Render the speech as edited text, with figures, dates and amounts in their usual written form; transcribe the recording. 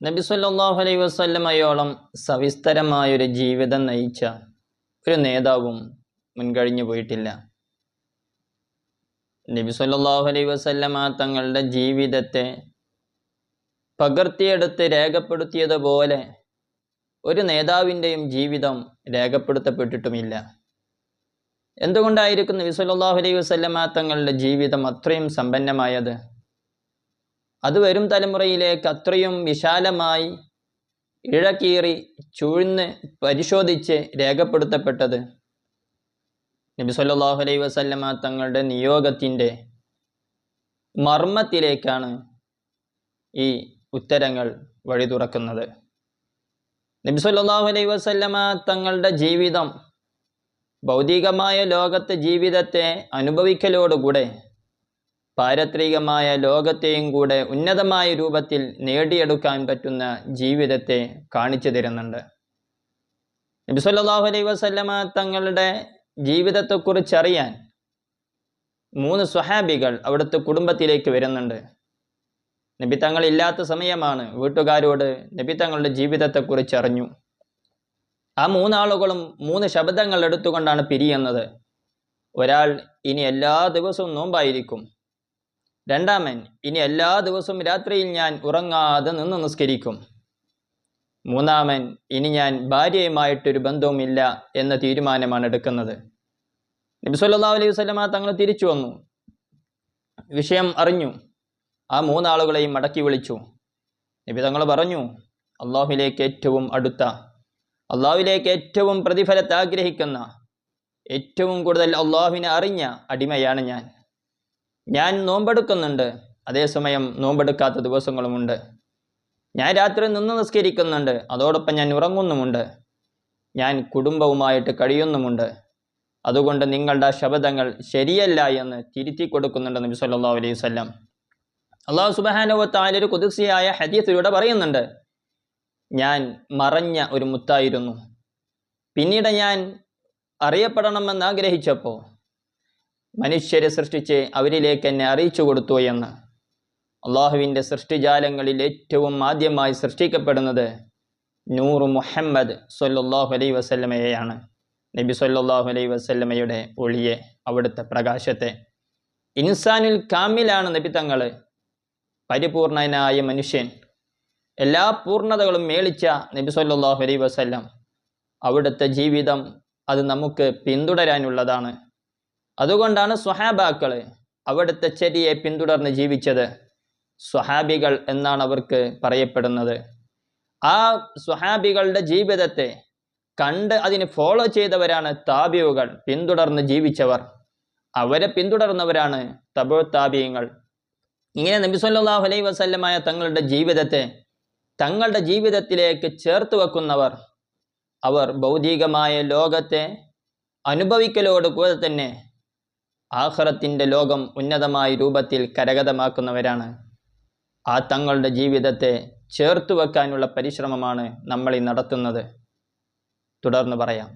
നബി സല്ലല്ലാഹു അലൈഹി വസല്ലമയോളം സവിസ്തരമായൊരു ജീവിതം നയിച്ച ഒരു നേതാവും മുൻകഴിഞ്ഞു പോയിട്ടില്ല. നബി സല്ലല്ലാഹു അലൈഹി വസല്ലമ തങ്ങളുടെ ജീവിതത്തെ പകർത്തിയെടുത്ത് രേഖപ്പെടുത്തിയതുപോലെ ഒരു നേതാവിൻ്റെയും ജീവിതം രേഖപ്പെടുത്തപ്പെട്ടിട്ടുമില്ല. എന്തുകൊണ്ടായിരിക്കും നബി സല്ലല്ലാഹു അലൈഹി വസല്ലമ തങ്ങളുടെ ജീവിതം അത്രയും സമ്പന്നമായത്? അത് വരും തലമുറയിലേക്ക് അത്രയും വിശാലമായി ഇഴകീറി ചൂഴ്ന്ന് പരിശോധിച്ച് രേഖപ്പെടുത്തപ്പെട്ടത്? നബി സല്ലല്ലാഹു അലൈഹി വസല്ലമ തങ്ങളുടെ നിയോഗത്തിൻ്റെ മർമ്മത്തിലേക്കാണ് ഈ ഉത്തരങ്ങൾ വഴി തുറക്കുന്നത്. നബി സല്ലല്ലാഹു അലൈഹി വസല്ലമ തങ്ങളുടെ ജീവിതം ഭൗതികമായ ലോകത്തെ ജീവിതത്തെ അനുഭവിക്കലോടുകൂടെ പാരത്രികമായ ലോകത്തെയും കൂടെ ഉന്നതമായ രൂപത്തിൽ നേടിയെടുക്കാൻ പറ്റുന്ന ജീവിതത്തെ കാണിച്ചു തരുന്നുണ്ട്. നബി സല്ലല്ലാഹു അലൈഹി വസല്ലമ തങ്ങളുടെ ജീവിതത്തെക്കുറിച്ചറിയാൻ 3 സ്വഹാബികൾ അവിടുത്തെ കുടുംബത്തിലേക്ക് വരുന്നുണ്ട്. നബി തങ്ങളില്ലാത്ത സമയമാണ്. വീട്ടുകാരോട് നബി തങ്ങളുടെ ജീവിതത്തെക്കുറിച്ച് അറിഞ്ഞു. ആ 3 ആളുകളും 3 ശബ്ദങ്ങൾ എടുത്തുകൊണ്ടാണ് പിരിയുന്നത്. ഒരാൾ ഇനി എല്ലാ ദിവസവും നോമ്പായിരിക്കും. രണ്ടാമൻ ഇനി എല്ലാ ദിവസവും രാത്രിയിൽ ഞാൻ ഉറങ്ങാതെ നിന്ന് നിസ്കരിക്കും. മൂന്നാമൻ ഇനി ഞാൻ ഭാര്യയുമായിട്ടൊരു ബന്ധവുമില്ല എന്ന തീരുമാനമാണ് എടുക്കുന്നത്. നബി സല്ലല്ലാഹു അലൈഹി വസല്ലമ തങ്ങൾ തിരിച്ചു വന്നു, വിഷയം അറിഞ്ഞു. ആ 3 ആളുകളെയും മടക്കി വിളിച്ചു. നബി തങ്ങൾ പറഞ്ഞു, അള്ളാഹുവിലേക്ക് ഏറ്റവും അടുത്ത, അള്ളാഹുവിലേക്ക് ഏറ്റവും പ്രതിഫലത്തെ ആഗ്രഹിക്കുന്ന, ഏറ്റവും കൂടുതൽ അള്ളാഹുവിനെ അറിഞ്ഞ അടിമയാണ് ഞാൻ നോമ്പെടുക്കുന്നുണ്ട്, അതേസമയം നോമ്പെടുക്കാത്ത ദിവസങ്ങളുമുണ്ട്. ഞാൻ രാത്രി നിന്ന് നിസ്കരിക്കുന്നുണ്ട്, അതോടൊപ്പം ഞാൻ ഉറങ്ങുന്നുമുണ്ട്. ഞാൻ കുടുംബവുമായിട്ട് കഴിയുന്നുമുണ്ട്. അതുകൊണ്ട് നിങ്ങളുടെ ശബ്ദങ്ങൾ ശരിയല്ല എന്ന് തിരുത്തി കൊടുക്കുന്നുണ്ട് നബി സല്ലല്ലാഹു അലൈഹി വസല്ലം. അല്ലാഹു സുബ്ഹാനഹു വ തആല ഒരു ഖുദ്സിയായ ഹദീസിലൂടെ പറയുന്നുണ്ട്, ഞാൻ മറഞ്ഞ ഒരു മുത്തായിരുന്നു, പിന്നീട് ഞാൻ അറിയപ്പെടണമെന്ന് ആഗ്രഹിച്ചപ്പോൾ മനുഷ്യരെ സൃഷ്ടിച്ച് അവരിലേക്ക് എന്നെ അറിയിച്ചു കൊടുത്തു എന്ന്. അള്ളാഹുവിൻ്റെ സൃഷ്ടിജാലങ്ങളിൽ ഏറ്റവും ആദ്യമായി സൃഷ്ടിക്കപ്പെടുന്നത് നൂറ് മുഹമ്മദ് സല്ലല്ലാഹു അലൈഹി വസല്ലമയെയാണ്. നബി സല്ലല്ലാഹു അലൈഹി വസല്ലമയുടെ ഒളിയെ, അവിടുത്തെ പ്രകാശത്തെ. ഇൻസാനുൽ കാമിലാണ് നബി തങ്ങൾ, പരിപൂർണനായ മനുഷ്യൻ, എല്ലാ പൂർണ്ണതകളും മേളിച്ച നബി സല്ലല്ലാഹു അലൈഹി വസല്ലം. അവിടുത്തെ ജീവിതം അത് നമുക്ക് പിന്തുടരാനുള്ളതാണ്. അതുകൊണ്ടാണ് സ്വഹാബാക്കൾ അവിടുത്തെ ചര്യയെ പിന്തുടർന്ന് ജീവിച്ചത്. സ്വഹാബികൾ എന്നാണ് അവർക്ക് പറയപ്പെടുന്നത്. ആ സ്വഹാബികളുടെ ജീവിതത്തെ കണ്ട് അതിന് ഫോളോ ചെയ്തവരാണ് താബിഉകൾ, പിന്തുടർന്ന് ജീവിച്ചവർ. അവരെ പിന്തുടർന്നവരാണ് തബഉ താബിഈങ്ങൾ. ഇങ്ങനെ നബി സല്ലല്ലാഹു അലൈഹി വസല്ലമയ തങ്ങളുടെ ജീവിതത്തെ തങ്ങളുടെ ജീവിതത്തിലേക്ക് ചേർത്ത് വെക്കുന്നവർ, അവർ ഭൗതികമായ ലോകത്തെ അനുഭവിക്കലോടുകൂടെ തന്നെ ആഖിറത്തിൻ്റെ ലോകം ഉന്നതമായ രൂപത്തിൽ കരഗതമാക്കുന്നവരാണ്. ആ തങ്ങളുടെ ജീവിതത്തെ ചേർത്ത് വെക്കാനുള്ള പരിശ്രമമാണ് നമ്മൾ ഈ നടത്തുന്നത്. തുടർന്ന് പറയാം.